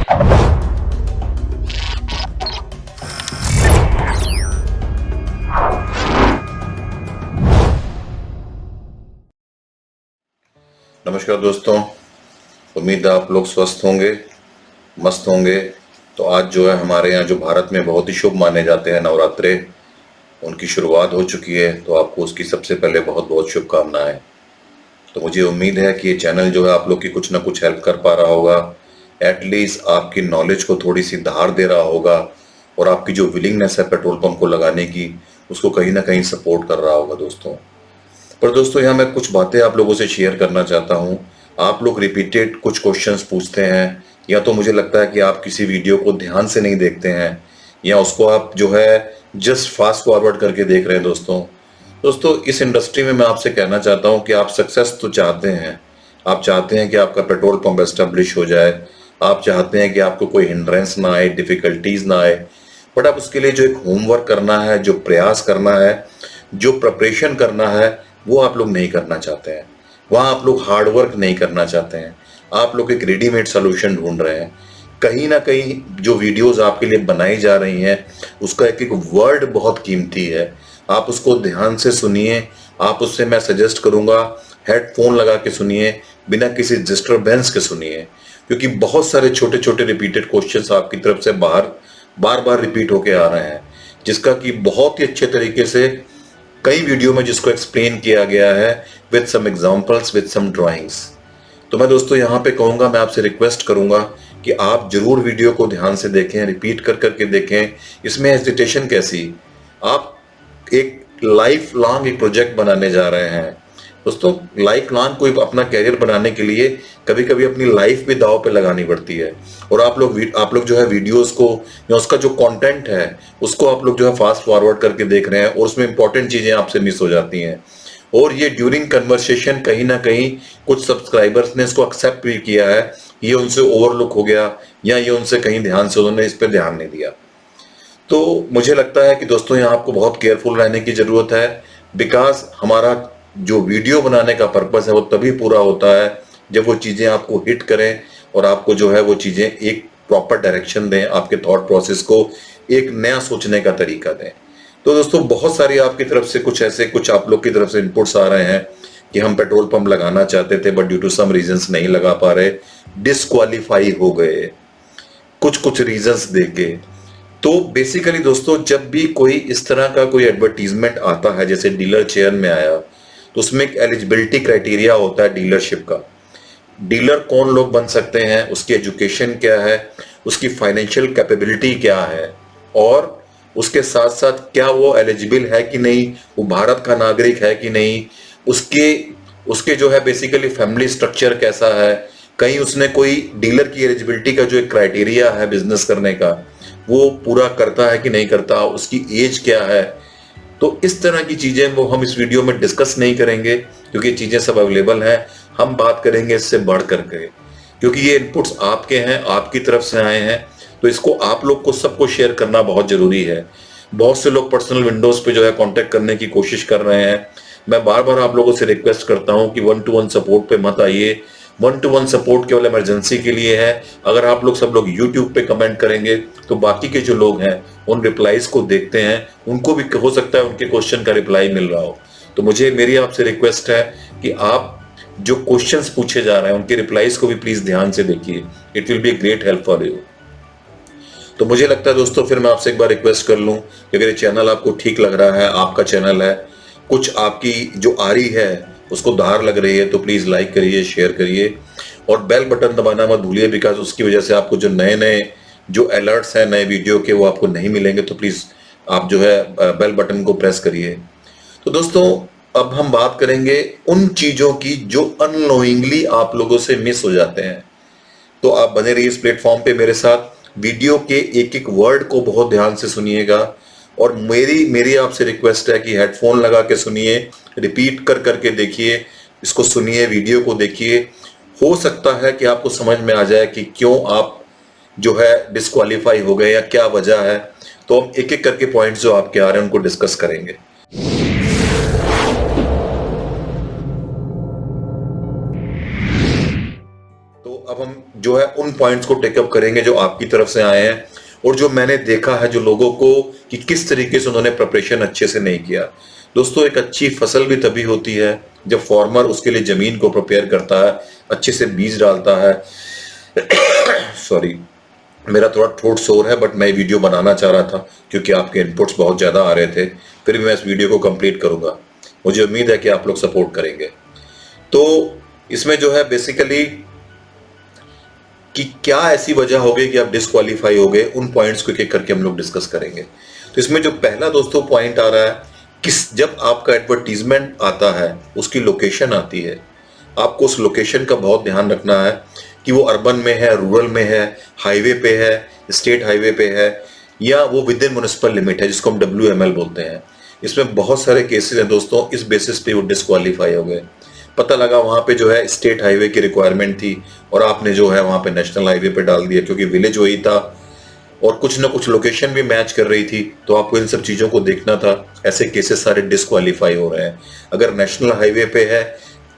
नमस्कार दोस्तों, उम्मीद है आप लोग स्वस्थ होंगे, मस्त होंगे। तो आज जो है हमारे यहाँ जो भारत में बहुत ही शुभ माने जाते हैं नवरात्रे, उनकी शुरुआत हो चुकी है। तो आपको उसकी सबसे पहले बहुत बहुत शुभकामनाएं। तो मुझे उम्मीद है कि ये चैनल जो है आप लोग की कुछ ना कुछ हेल्प कर पा रहा होगा, एटलीस्ट आपकी नॉलेज को थोड़ी सी धार दे रहा होगा, और आपकी जो विलिंगनेस है पेट्रोल पंप को लगाने की, उसको कहीं ना कहीं सपोर्ट कर रहा होगा दोस्तों। पर दोस्तों यहाँ मैं कुछ बातें आप लोगों से शेयर करना चाहता हूँ। आप लोग रिपीटेड कुछ क्वेश्चंस पूछते हैं, या तो मुझे लगता है कि आप किसी वीडियो को ध्यान से नहीं देखते हैं, या उसको आप जो है जस्ट फास्ट फॉरवर्ड करके देख रहे हैं दोस्तों इस इंडस्ट्री में मैं आपसे कहना चाहता हूँ कि आप सक्सेस तो चाहते हैं, आप चाहते हैं कि आपका पेट्रोल पंप एस्टेब्लिश हो जाए, आप चाहते हैं कि आपको कोई हिंड्रेंस ना आए, डिफिकल्टीज ना आए। बट अब उसके लिए जो एक होमवर्क करना है, जो प्रयास करना है, जो प्रिपरेशन करना है, वो आप लोग नहीं करना चाहते हैं। वहाँ आप लोग हार्डवर्क नहीं करना चाहते हैं। आप लोग एक रेडीमेड सोल्यूशन ढूंढ रहे हैं। कहीं ना कहीं जो वीडियोस आपके लिए बनाई जा रही हैं, उसका एक एक वर्ड बहुत कीमती है। आप उसको ध्यान से सुनिए। आप उससे मैं सजेस्ट करूंगा हेडफोन लगा के सुनिए, बिना किसी डिस्टरबेंस के सुनिए, क्योंकि बहुत सारे छोटे छोटे रिपीटेड क्वेश्चंस आपकी तरफ से बार बार रिपीट होके आ रहे हैं, जिसका कि बहुत ही अच्छे तरीके से कई वीडियो में जिसको एक्सप्लेन किया गया है with some examples, with some drawings. तो मैं दोस्तों यहाँ पे कहूँगा, मैं आपसे रिक्वेस्ट करूंगा कि आप जरूर वीडियो को ध्यान से देखें, रिपीट कर करके देखें। इसमें हेजिटेशन कैसी? आप एक लाइफ लॉन्ग एक प्रोजेक्ट बनाने जा रहे हैं दोस्तों। लाइफ लॉन्ग कोई अपना कैरियर बनाने के लिए कभी कभी अपनी लाइफ भी दांव पे लगानी पड़ती है। और आप लोग जो है वीडियोस को या उसका जो कंटेंट है उसको आप लोग जो है फास्ट फॉरवर्ड करके देख रहे हैं, और उसमें इंपॉर्टेंट चीजें आपसे मिस हो जाती हैं। और ये ड्यूरिंग कन्वर्सेशन कहीं ना कहीं कुछ सब्सक्राइबर्स ने इसको एक्सेप्ट भी किया है, ये उनसे ओवरलुक हो गया, या ये उनसे कहीं ध्यान से उन्होंने इस पर ध्यान नहीं दिया। तो मुझे लगता है कि दोस्तों यहाँ आपको बहुत केयरफुल रहने की जरूरत है, बिकॉज हमारा जो वीडियो बनाने का पर्पस है वो तभी पूरा होता है जब वो चीजें आपको हिट करें, और आपको जो है वो चीजें एक प्रॉपर डायरेक्शन दें, आपके थॉट प्रोसेस को एक नया सोचने का तरीका दें। तो दोस्तों बहुत सारी आपकी तरफ से कुछ आप लोग की तरफ से इनपुट्स आ रहे हैं कि हम पेट्रोल पंप लगाना चाहते थे but due to some reasons नहीं लगा पा रहे, डिस्क्वालीफाई हो गए, कुछ कुछ रीजंस देके। तो बेसिकली दोस्तों जब भी कोई इस तरह का कोई एडवर्टीजमेंट आता है, जैसे डीलर चेयर में आया, तो उसमें एक एलिजिबिलिटी क्राइटेरिया होता है डीलरशिप का। डीलर कौन लोग बन सकते हैं, उसकी एजुकेशन क्या है, उसकी फाइनेंशियल कैपेबिलिटी क्या है, और उसके साथ साथ क्या वो एलिजिबल है कि नहीं, वो भारत का नागरिक है कि नहीं, उसके उसके जो है बेसिकली फैमिली स्ट्रक्चर कैसा है, कहीं उसने कोई डीलर की एलिजिबिलिटी का जो एक क्राइटेरिया है बिजनेस करने का वो पूरा करता है कि नहीं करता, उसकी एज क्या है। तो इस तरह की चीजें वो हम इस वीडियो में डिस्कस नहीं करेंगे, क्योंकि ये चीजें सब अवेलेबल हैं। हम बात करेंगे इससे बढ़ करके, क्योंकि ये इनपुट्स आपके हैं, आपकी तरफ से आए हैं, तो इसको आप लोग को सबको शेयर करना बहुत जरूरी है। बहुत से लोग पर्सनल विंडोज पे जो है कांटेक्ट करने की कोशिश कर रहे हैं। मैं बार बार आप लोगों से रिक्वेस्ट करता हूं कि 1-to-1 सपोर्ट पे मत आइए। 1-to-1 सपोर्ट केवल इमरजेंसी के लिए है। अगर आप लोग सब लोग यूट्यूब पे कमेंट करेंगे तो बाकी के जो लोग हैं उन रिप्लाईज को देखते हैं, उनको भी हो सकता है उनके क्वेश्चन का रिप्लाई मिल रहा हो। तो मेरी आपसे रिक्वेस्ट है कि आप जो क्वेश्चंस पूछे जा रहे हैं उनके रिप्लाईज को भी प्लीज ध्यान से देखिए। It will be a great help for you. तो मुझे लगता है दोस्तों फिर मैं आपसे एक बार रिक्वेस्ट कर लूं कि अगर ये चैनल आपको ठीक लग रहा है, आपका चैनल है, कुछ आपकी जो आ रही है उसको धार लग रही है, तो प्लीज लाइक करिए, शेयर करिए, और बेल बटन दबाना मत भूलिए, बिकॉज उसकी वजह से आपको जो नए नए जो अलर्ट्स हैं नए वीडियो के वो आपको नहीं मिलेंगे। तो प्लीज आप जो है बेल बटन को प्रेस करिए। तो दोस्तों अब हम बात करेंगे उन चीजों की जो अननोइंगली आप लोगों से मिस हो जाते हैं। तो आप बने रहिए इस प्लेटफॉर्म पे मेरे साथ, वीडियो के एक एक वर्ड को बहुत ध्यान से सुनिएगा, और मेरी आपसे रिक्वेस्ट है कि हेडफोन लगा के सुनिए, रिपीट कर करके देखिए, इसको सुनिए, वीडियो को देखिए। हो सकता है कि आपको समझ में आ जाए कि क्यों आप जो है डिस्क्वालीफाई हो गए या क्या वजह है। तो हम एक एक करके पॉइंट्स जो आपके आ रहे हैं उनको डिस्कस करेंगे। तो अब हम जो है उन पॉइंट्स को टेकअप करेंगे जो आपकी तरफ से आए हैं और जो मैंने देखा है जो लोगों को कि किस तरीके से उन्होंने प्रिपरेशन अच्छे से नहीं किया। दोस्तों, एक अच्छी फसल भी तभी होती है जब फार्मर उसके लिए जमीन को प्रिपेयर करता है, अच्छे से बीज डालता है। सॉरी, मेरा थोड़ा थ्रोट सोर है, बट मैं वीडियो बनाना चाह रहा था क्योंकि आपके इनपुट्स बहुत ज़्यादा आ रहे थे। फिर भी मैं इस वीडियो को कंप्लीट करूंगा। मुझे उम्मीद है कि आप लोग सपोर्ट करेंगे। तो इसमें जो है बेसिकली कि क्या ऐसी वजह हो गई कि आप डिस्क्वालीफाई हो गए, उन पॉइंट्स को एक एक करके हम लोग डिस्कस करेंगे। तो इसमें जो पहला दोस्तों पॉइंट आ रहा है, किस जब आपका एडवर्टीजमेंट आता है, उसकी लोकेशन आती है, आपको उस लोकेशन का बहुत ध्यान रखना है कि वो अर्बन में है, रूरल में है, हाईवे पे है, स्टेट हाईवे पे है, या वो विद इन म्युनिसिपल लिमिट है, जिसको हम WML बोलते हैं। इसमें बहुत सारे केसेस हैं दोस्तों, इस बेसिस पे वो डिस्क्वालीफाई हो गए। पता लगा वहां पे जो है स्टेट हाईवे की रिक्वायरमेंट थी और आपने जो है वहां पे नेशनल हाईवे पे डाल दिया, क्योंकि विलेज वही था और कुछ ना कुछ लोकेशन भी मैच कर रही थी, तो आपको इन सब चीजों को देखना था। ऐसे केसेस सारे डिस्क्वालीफाई हो रहे हैं। अगर नेशनल हाईवे पे है,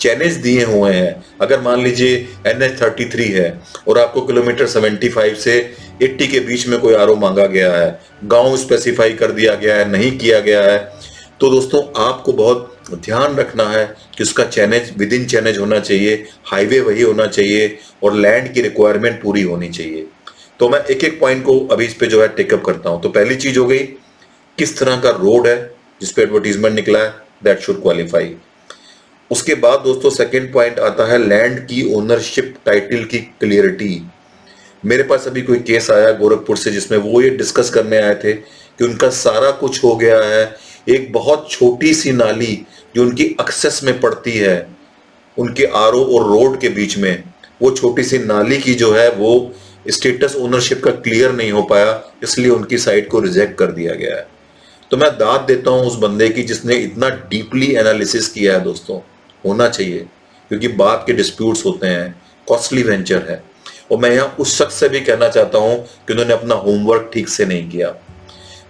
चैलेंज दिए हुए हैं, अगर मान लीजिए NH33 है और आपको किलोमीटर 75 से 80 के बीच में कोई आरओ मांगा गया है, गांव स्पेसिफाई कर दिया गया है, नहीं किया गया है, तो दोस्तों आपको बहुत ध्यान रखना है कि उसका चैलेंज विद इन चैलेंज होना चाहिए, हाईवे वही होना चाहिए और लैंड की रिक्वायरमेंट पूरी होनी चाहिए। तो मैं एक एक पॉइंट को अभी इस पे जो है टेकअप करता हूं। तो पहली चीज हो गई, किस तरह का रोड है जिसपे एडवर्टीजमेंट निकला है, दैट शुड क्वालिफाई। उसके बाद दोस्तों सेकंड पॉइंट आता है लैंड की ओनरशिप टाइटल की क्लियरिटी। मेरे पास अभी कोई केस आया गोरखपुर से जिसमें वो ये डिस्कस करने आए थे कि उनका सारा कुछ हो गया है, एक बहुत छोटी सी नाली जो उनकी एक्सेस में पड़ती है उनके आरओ और रोड के बीच में, वो छोटी सी नाली की जो है वो स्टेटस ओनरशिप का क्लियर नहीं हो पाया, इसलिए उनकी साइट को रिजेक्ट कर दिया गया है। तो मैं दाद देता हूं उस बंदे की जिसने इतना डीपली एनालिसिस किया है दोस्तों, होना चाहिए, क्योंकि बात के डिस्प्यूट्स होते हैं, कॉस्टली वेंचर है। और मैं यहां उस शख्स से भी कहना चाहता हूं कि उन्होंने अपना होमवर्क ठीक से नहीं किया।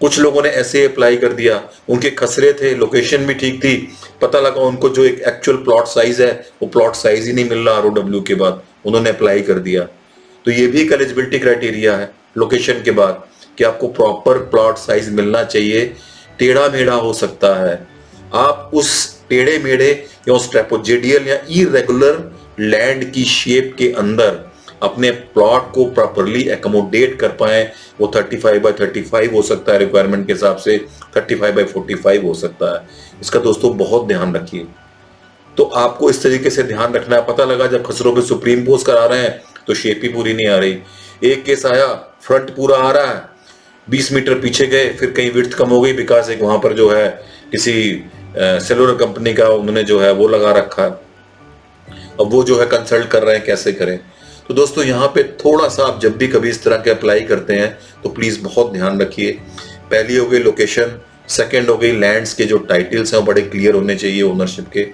कुछ लोगों ने ऐसे अप्लाई कर दिया, उनके खसरे थे, लोकेशन भी ठीक थी, पता लगा उनको जो एक एक्चुअल प्लॉट साइज है वो प्लॉट साइज ही नहीं मिल रहा ROW के बाद, उन्होंने अप्लाई कर दिया। तो ये भी एक एलिजिबिलिटी क्राइटेरिया है लोकेशन के बाद कि आपको प्रॉपर प्लॉट साइज मिलना चाहिए। टेढ़ा मेढ़ा हो सकता है, आप उस टेढ़े मेढ़े या उस ट्रेपोजेडियल या इरेगुलर लैंड की शेप के अंदर अपने प्लॉट को प्रॉपरली एकोमोडेट कर पाए। वो 35x35 हो सकता है रिक्वायरमेंट के हिसाब से, 35x45 हो सकता है। इसका दोस्तों बहुत ध्यान रखिए। तो आपको इस तरीके से ध्यान रखना है। पता लगा जब खसरों पे सुप्रीम पोज करा रहे हैं तो शेप ही पूरी नहीं आ रही। एक केस आया, फ्रंट पूरा आ रहा है, 20 मीटर पीछे गए, फिर कहीं विड्थ कम हो गई बिकॉज एक वहां पर जो है किसी सेलुलर कंपनी का उन्होंने जो है वो लगा रखा है। अब वो जो है कंसल्ट कर रहे हैं कैसे करें। तो दोस्तों यहाँ पे थोड़ा सा आप जब भी कभी इस तरह के अप्लाई करते हैं तो प्लीज बहुत ध्यान रखिए। पहली हो गई लोकेशन, सेकंड हो गई लैंड्स के जो टाइटल्स हैं वो बड़े क्लियर होने चाहिए ओनरशिप के,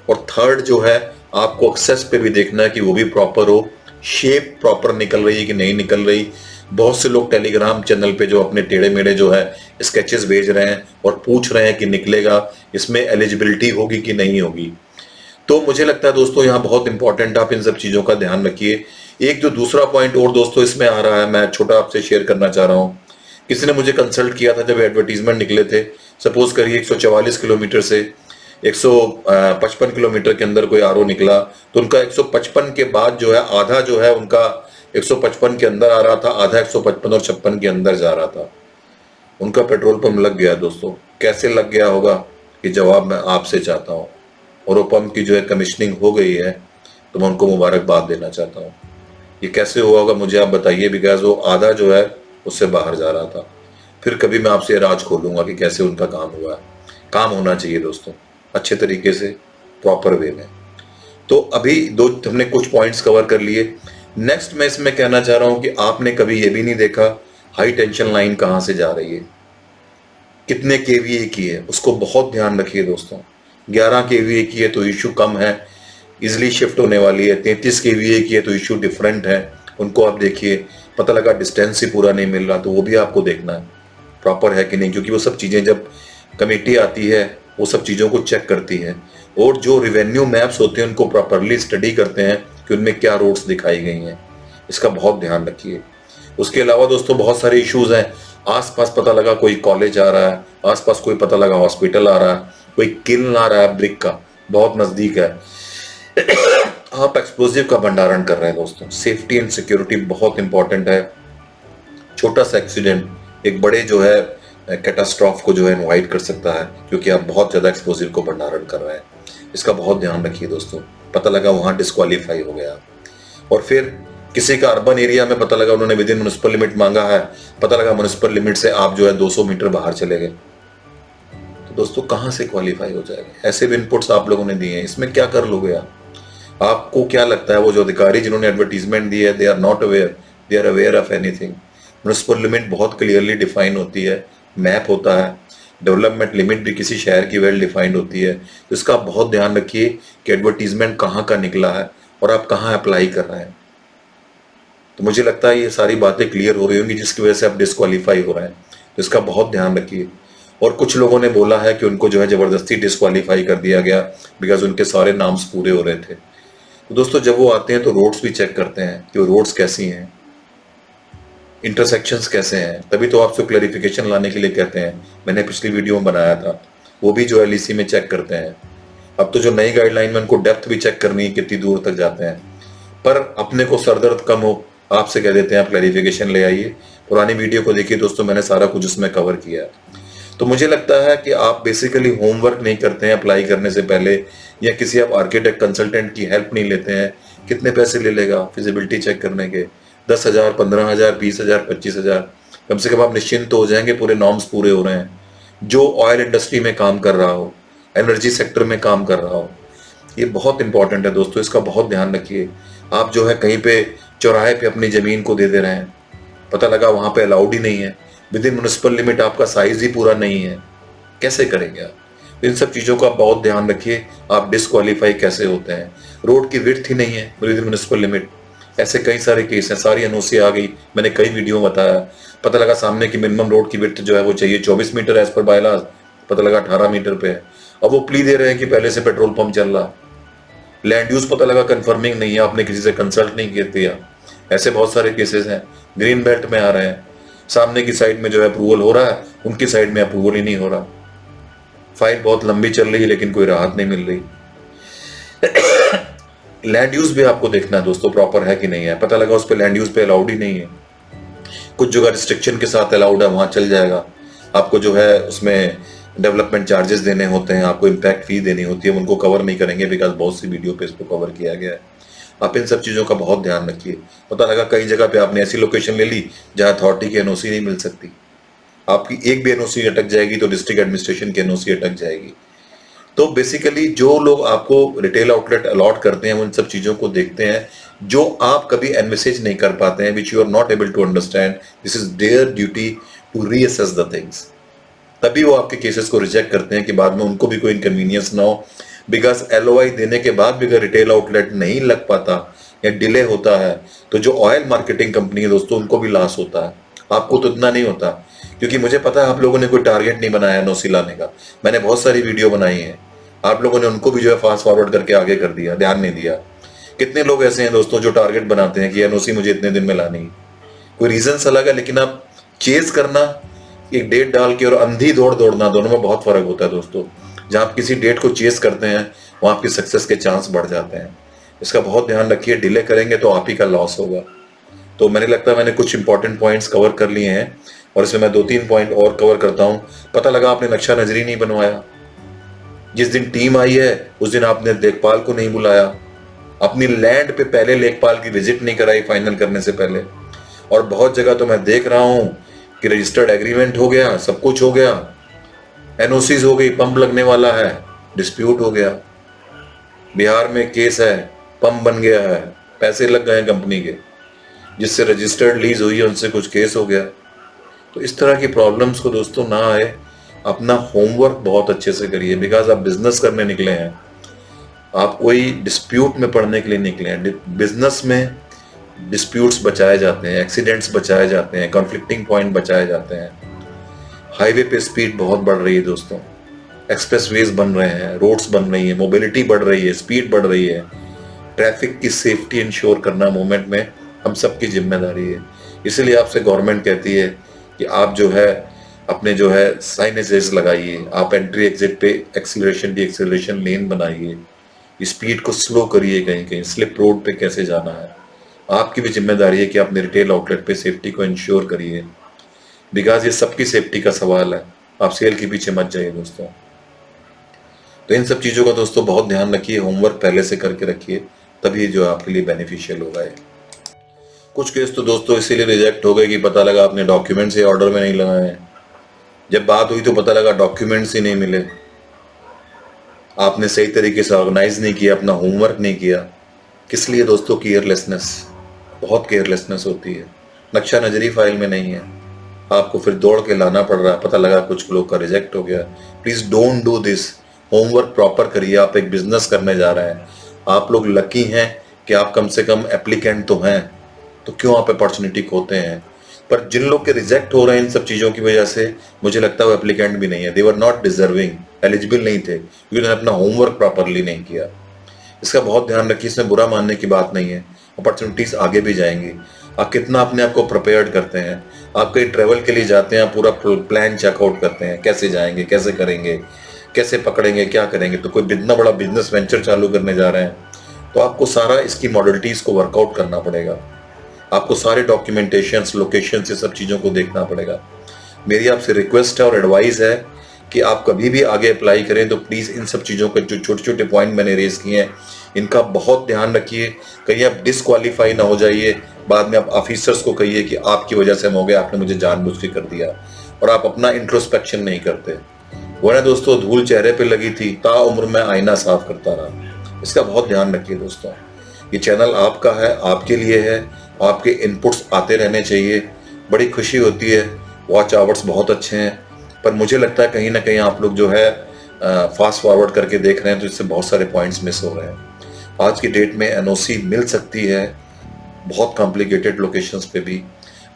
और थर्ड जो है आपको एक्सेस पे भी देखना है कि वो भी प्रॉपर हो, शेप प्रॉपर निकल रही है कि नहीं निकल रही। बहुत से लोग टेलीग्राम चैनल पे जो अपने टेढ़े मेढ़े जो है स्केचेस भेज रहे हैं और पूछ रहे हैं कि निकलेगा, इसमें एलिजिबिलिटी होगी कि नहीं होगी। तो मुझे लगता है दोस्तों यहाँ बहुत इंपॉर्टेंट, आप इन सब चीजों का ध्यान रखिए। एक जो दूसरा पॉइंट और दोस्तों इसमें आ रहा है, मैं छोटा आपसे शेयर करना चाह रहा हूँ। किसी ने मुझे कंसल्ट किया था जब एडवर्टीजमेंट निकले थे, सपोज करिए 144 किलोमीटर से 155 किलोमीटर के अंदर कोई आरओ निकला, तो उनका 155 के बाद जो है आधा जो है उनका 155 के अंदर आ रहा था, आधा 155 और 56 के अंदर जा रहा था। उनका पेट्रोल पंप लग गया दोस्तों। कैसे लग गया होगा ये जवाब मैं आपसे चाहता हूँ, और वो पंप की जो है कमीशनिंग हो गई है, तो मैं उनको मुबारकबाद देना चाहता हूँ। ये कैसे हुआ होगा मुझे आप बताइए, बिकॉज वो आधा जो है उससे बाहर जा रहा था। फिर कभी मैं आपसे राज खोलूंगा कि कैसे उनका काम हुआ है। काम होना चाहिए दोस्तों अच्छे तरीके से, प्रॉपर वे में। तो अभी दो हमने कुछ पॉइंट्स कवर कर लिए। नेक्स्ट मैं इसमें कहना चाह रहा हूं कि आपने कभी ये भी नहीं देखा हाई टेंशन लाइन कहां से जा रही है, कितने केवीए की है, उसको बहुत ध्यान रखिए दोस्तों। 11 केवीए की है तो इशू कम है, इजिली शिफ्ट होने वाली है। 33 केवीए की है तो इशू डिफरेंट है, उनको आप देखिए। पता लगा डिस्टेंस ही पूरा नहीं मिल रहा, तो वो भी आपको देखना है प्रॉपर है कि नहीं, क्योंकि वो सब चीजें जब कमेटी आती है वो सब चीजों को चेक करती है, और जो रिवेन्यू मैप्स होते हैं उनको प्रॉपरली स्टडी करते हैं कि उनमें क्या रोड्स दिखाई गई हैं, इसका बहुत ध्यान रखिए। उसके अलावा दोस्तों बहुत सारे इश्यूज हैं। आसपास पता लगा कोई कॉलेज आ रहा है, आसपास कोई पता लगा हॉस्पिटल आ रहा है, कोई किल आ रहा है ब्रिक का, बहुत नजदीक है, आप एक्सप्लोजिव का भंडारण कर रहे हैं दोस्तों। सेफ्टी एंड सिक्योरिटी बहुत इंपॉर्टेंट है। छोटा सा एक्सीडेंट एक बड़े जो है कैटास्ट्रॉफ को जो है इनवाइट कर सकता है, क्योंकि आप बहुत ज्यादा एक्सप्लोजिव को भंडारण कर रहे हैं। इसका बहुत ध्यान रखिए दोस्तों। पता लगा वहां डिस्क्वालीफाई हो गया, और फिर किसी का अर्बन एरिया में पता लगा उन्होंने विद इन म्युनिसिपल लिमिट मांगा है, पता लगा म्युनिसिपल लिमिट से आप जो है 200 मीटर बाहर चले गए, तो दोस्तों कहां से क्वालिफाई हो जाएगा? ऐसे भी इनपुट्स आप लोगों ने दिए हैं, इसमें क्या कर लोगे आप? आपको क्या लगता है वो जो अधिकारी जिन्होंने एडवर्टीजमेंट दी है, they are not aware, they are aware of anything? Municipal limit बहुत क्लियरली डिफाइन होती है, मैप होता है। डेवलपमेंट लिमिट भी किसी शहर की वेल डिफाइंड होती है। तो इसका बहुत ध्यान रखिए कि एडवर्टीजमेंट कहाँ का निकला है और आप कहाँ अप्लाई कर रहे हैं। तो मुझे लगता है ये सारी बातें क्लियर हो रही होंगी जिसकी वजह से आप डिस्क्वालीफाई हो रहे हैं। तो इसका बहुत ध्यान रखिए। और कुछ लोगों ने बोला है कि उनको जो है जबरदस्ती डिस्क्वालीफाई कर दिया गया बिकॉज उनके सारे नाम्स पूरे हो रहे थे। तो दोस्तों जब वो आते हैं तो रोड्स भी चेक करते हैं कि वो रोड्स कैसी हैं, इंटरसेक्शंस कैसे हैं, तभी तो आपसे क्लैरिफिकेशन लाने के लिए कहते हैं। मैंने पिछली वीडियो में बनाया था, वो भी जो है LEC में चेक करते हैं। अब तो जो नई गाइडलाइन में उनको डेप्थ भी चेक करनी है, कितनी दूर तक जाते हैं। पर अपने को सरदर्द कम हो, आपसे कह देते हैं आप क्लैरिफिकेशन ले आइए। पुरानी वीडियो को देखिए दोस्तों, मैंने सारा कुछ उसमें कवर किया है। तो मुझे लगता है कि आप बेसिकली होमवर्क नहीं करते हैं अप्लाई करने से पहले, या किसी आप आर्किटेक्ट कंसल्टेंट की हेल्प नहीं लेते हैं। कितने पैसे ले लेगा फिजिबिलिटी चेक करने के? 10,000, 15,000, 20,000, 25,000। कम से कम आप निश्चिंत हो जाएंगे पूरे नॉर्म्स पूरे हो रहे हैं। जो ऑयल इंडस्ट्री में काम कर रहा हो, एनर्जी सेक्टर में काम कर रहा हो, ये बहुत इंपॉर्टेंट है दोस्तों, इसका बहुत ध्यान रखिए। आप जो है कहीं पे चौराहे पे अपनी जमीन को दे दे रहे हैं, पता लगा वहां पे अलाउड ही नहीं है, विद इन म्युनिसिपल लिमिट आपका साइज ही पूरा नहीं है, कैसे करेंगे आप? इन सब चीजों का बहुत ध्यान रखिए। आप डिस्क्वालीफाई कैसे होते हैं? रोड की विड्थ ही नहीं है विद इन म्युनिसिपल लिमिट। ऐसे कई सारे केस हैं, सारी एनओसी आ गई, मैंने कई वीडियो में बताया। पता लगा सामने की मिनिमम रोड की विड्थ जो है वो चाहिए 24 मीटर एज पर बायलॉज, पता लगा 18 मीटर पे है। अब वो प्ली दे रहे हैं कि पहले से पेट्रोल पंप चल रहा। लैंड यूज पता लगा कंफर्मिंग नहीं है, आपने किसी से कंसल्ट नहीं किया। ऐसे बहुत सारे केसेस हैं, ग्रीन बेल्ट में आ रहे हैं, सामने की साइड में जो है अप्रूवल हो रहा है, उनकी साइड में अप्रूवल ही नहीं हो रहा। फाइल बहुत लंबी चल रही है लेकिन कोई राहत नहीं मिल रही। लैंड यूज भी आपको देखना है दोस्तों, प्रॉपर है कि नहीं है। पता लगा उस पर लैंड यूज पे अलाउड ही नहीं है, कुछ जगह रिस्ट्रिक्शन के साथ अलाउड है, वहां चल जाएगा। आपको जो है उसमें डेवलपमेंट चार्जेस देने होते हैं, आपको इम्पैक्ट फी देनी होती है, उनको कवर नहीं करेंगे बिकॉज बहुत सी वीडियो पे इसको कवर किया गया है। आप इन सब चीज़ों का बहुत ध्यान रखिए। पता लगा कई जगह पे आपने ऐसी लोकेशन ले ली जहां अथॉरिटी की एनओसी नहीं मिल सकती, आपकी एक भी एनओसी अटक जाएगी तो डिस्ट्रिक्ट एडमिनिस्ट्रेशन की एनओसी अटक जाएगी। तो बेसिकली जो लोग आपको रिटेल आउटलेट अलॉट करते हैं वो इन सब चीज़ों को देखते हैं जो आप कभी एनविसेज नहीं कर पाते हैं, which you are not able to understand. This is their duty to reassess the things. तभी वो आपके केसेस को रिजेक्ट करते हैं कि बाद में उनको भी कोई इनकन्वीनियंस ना हो। बिकॉज LOI देने के बाद भी अगर रिटेल आउटलेट नहीं लग पाता या डिले होता है तो जो ऑयल मार्केटिंग कंपनी है दोस्तों उनको भी लॉस होता है। आपको तो इतना नहीं होता, क्योंकि मुझे पता है आप लोगों ने कोई टारगेट नहीं बनाया एनओसी लाने का। मैंने बहुत सारी वीडियो बनाई है, आप लोगों ने उनको भी जो है फास्ट फॉरवर्ड करके आगे कर दिया, ध्यान नहीं दिया। कितने लोग ऐसे हैं दोस्तों जो टारगेट बनाते हैं कि एनओसी मुझे इतने दिन में लानी, कोई रीजन अलग है, लेकिन आप चेज करना, एक डेट डाल के और अंधी दौड़ दौड़ना, दोनों में बहुत फर्क होता है दोस्तों। जहां आप किसी डेट को चेस करते हैं वहां आपकी सक्सेस के चांस बढ़ जाते हैं। इसका बहुत ध्यान रखिए, डिले करेंगे तो आप ही का लॉस होगा। तो मैंने लगता है मैंने कुछ इंपॉर्टेंट पॉइंट्स कवर कर लिए हैं और इसमें मैं 2-3 पॉइंट और कवर करता हूं। पता लगा आपने नक्शा नजरी नहीं बनवाया, जिस दिन टीम आई है उस दिन आपने लेखपाल को नहीं बुलाया, अपनी लैंड पे पहले लेखपाल की विजिट नहीं कराई फाइनल करने से पहले। और बहुत जगह तो मैं देख रहा हूं कि रजिस्टर्ड एग्रीमेंट हो गया, सब कुछ हो गया, एनओसीज हो गई, पंप लगने वाला है, डिस्प्यूट हो गया। बिहार में केस है, पंप बन गया है, पैसे लग गए कंपनी के, जिससे रजिस्टर्ड लीज हुई है उनसे कुछ केस हो गया। तो इस तरह की प्रॉब्लम्स को दोस्तों ना आए, अपना होमवर्क बहुत अच्छे से करिए। बिकॉज आप बिजनेस करने निकले हैं, आप कोई डिस्प्यूट में पड़ने के लिए निकले हैं। बिजनेस में डिस्प्यूट्स बचाए जाते हैं, एक्सीडेंट्स बचाए जाते हैं, कॉन्फ्लिक्टिंग पॉइंट बचाए जाते हैं। हाईवे पे स्पीड बहुत बढ़ रही है दोस्तों, एक्सप्रेसवेज बन रहे हैं, रोड्स बन रही है, मोबिलिटी बढ़ रही है, स्पीड बढ़ रही है। ट्रैफिक की सेफ्टी इंश्योर करना मूवमेंट में हम सबकी जिम्मेदारी है। इसीलिए आपसे गवर्नमेंट कहती है कि आप जो है अपने जो है साइनेजेस लगाइए, आप एंट्री एग्जिट पे एक्सीलरेशन डी एक्सीलरेशन लेन बनाइए, स्पीड को स्लो करिए, कहीं कहीं स्लिप रोड पे कैसे जाना है। आपकी भी जिम्मेदारी है कि आप रिटेल आउटलेट पे सेफ्टी को इंश्योर करिए, बिकॉज ये सबकी सेफ्टी का सवाल है। आप सेल के पीछे मत जाइए दोस्तों। तो इन सब चीज़ों का दोस्तों बहुत ध्यान रखिए, होमवर्क पहले से करके रखिए, तभी जो आपके लिए बेनिफिशियल होगा ये। कुछ केस तो दोस्तों इसीलिए रिजेक्ट हो गए कि पता लगा आपने डॉक्यूमेंट्स ही ऑर्डर में नहीं लगाए हैं। जब बात हुई तो पता लगा डॉक्यूमेंट्स ही नहीं मिले, आपने सही तरीके से ऑर्गेनाइज नहीं किया, अपना होमवर्क नहीं किया। किस लिए दोस्तों? केयरलेसनेस, बहुत केयरलेसनेस होती है। नक्शा नजरी फाइल में नहीं है, आपको फिर दौड़ के लाना पड़ रहा है, पता लगा कुछ लोग का रिजेक्ट हो गया। Please don't do this. Homework proper करिए। आप एक बिजनेस करने जा रहे हैं, आप लोग लकी हैं कि आप कम से कम एप्लीकेंट तो हैं, तो क्यों आप अपॉर्चुनिटी खोते हैं? पर जिन लोग के रिजेक्ट हो रहे हैं इन सब चीज़ों की वजह से, मुझे लगता है वो एप्लीकेंट भी नहीं है, दे वर नॉट डिजर्विंग, एलिजिबल नहीं थे, क्योंकि उन्होंने अपना होमवर्क प्रॉपरली नहीं किया। इसका बहुत ध्यान रखिए, इसमें बुरा मानने की बात नहीं है, अपॉर्चुनिटीज आगे भी जाएंगी। आप कितना अपने आप को प्रिपेयर्ड करते हैं, आप कहीं ट्रैवल के लिए जाते हैं, आप पूरा प्लान चेकआउट करते हैं, कैसे जाएंगे, कैसे करेंगे, कैसे पकड़ेंगे, क्या करेंगे। तो कोई इतना बड़ा बिजनेस वेंचर चालू करने जा रहे हैं तो आपको सारा इसकी मॉडलिटीज को वर्कआउट करना पड़ेगा, आपको सारे डॉक्यूमेंटेशंस, लोकेशन, ये सब चीज़ों को देखना पड़ेगा। मेरी आपसे रिक्वेस्ट है और एडवाइस है कि आप कभी भी आगे अप्लाई करें तो प्लीज़ इन सब चीज़ों के जो छोटे छोटे पॉइंट मैंने रेज किए हैं इनका बहुत ध्यान रखिए। कहीं आप डिसक्वालीफाई ना हो जाइए, बाद में आप ऑफिसर्स को कहिए कि आपकी वजह से हम हो गए, आपने मुझे जानबूझ के कर दिया, और आप अपना इंट्रोस्पेक्शन नहीं करते। वो ना दोस्तों, धूल चेहरे पे लगी थी, ताउम्र में आईना साफ करता रहा। इसका बहुत ध्यान रखिए दोस्तों। ये चैनल आपका है, आपके लिए है, आपके इनपुट्स आते रहने चाहिए। बड़ी खुशी होती है, वॉच आवर्स बहुत अच्छे हैं, पर मुझे लगता है कहीं ना कहीं आप लोग जो है फास्ट फॉरवर्ड करके देख रहे हैं तो इससे बहुत सारे पॉइंट्स मिस हो रहे हैं। आज की डेट में एनओसी मिल सकती है बहुत कॉम्प्लिकेटेड लोकेशंस पे भी।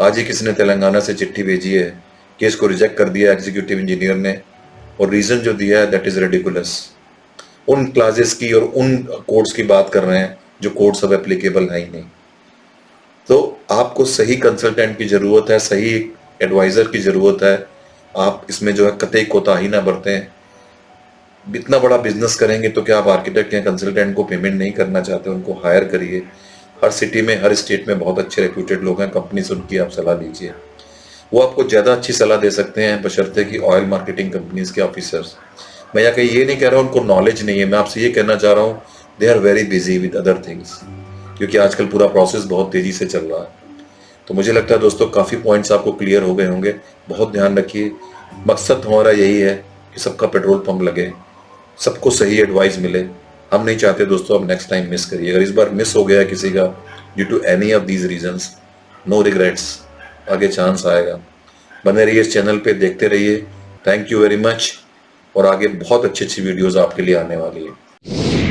आज ही किसी ने तेलंगाना से चिट्ठी भेजी है, केस को रिजेक्ट कर दिया एग्जीक्यूटिव इंजीनियर ने, और रीजन जो दिया है दैट इज रेडिकुलस। उन क्लासेस की और उन कोड्स की बात कर रहे हैं जो कोड्स अब एप्लीकेबल है ही नहीं। तो आपको सही कंसल्टेंट की जरूरत है, सही एडवाइजर की जरूरत है। आप इसमें जो है कतई कोताही ना बरतें। इतना बड़ा बिजनेस करेंगे तो क्या आप आर्किटेक्ट या कंसल्टेंट को पेमेंट नहीं करना चाहते? उनको हायर करिए। हर सिटी में, हर स्टेट में बहुत अच्छे रेप्यूटेड लोग हैं, कंपनी से उनकी आप सलाह लीजिए, वो आपको ज़्यादा अच्छी सलाह दे सकते हैं, बशर्ते कि ऑयल मार्केटिंग कंपनीज के ऑफिसर्स। मैं यहाँ कहीं ये नहीं कह रहा हूँ उनको नॉलेज नहीं है, मैं आपसे ये कहना चाह रहा हूँ they are very busy with other things, क्योंकि आजकल पूरा प्रोसेस बहुत तेज़ी से चल रहा है। तो मुझे लगता है दोस्तों काफ़ी पॉइंट्स आपको क्लियर हो गए होंगे। बहुत ध्यान रखिए, मकसद हमारा यही है कि सबका पेट्रोल पंप लगे, सबको सही एडवाइस मिले। हम नहीं चाहते दोस्तों अब नेक्स्ट टाइम मिस करिए। अगर इस बार मिस हो गया किसी का due to any of these reasons, no regrets, आगे चांस आएगा। बने रहिए इस चैनल पे, देखते रहिए। थैंक यू वेरी मच, और आगे बहुत अच्छी अच्छी वीडियोस आपके लिए आने वाली है।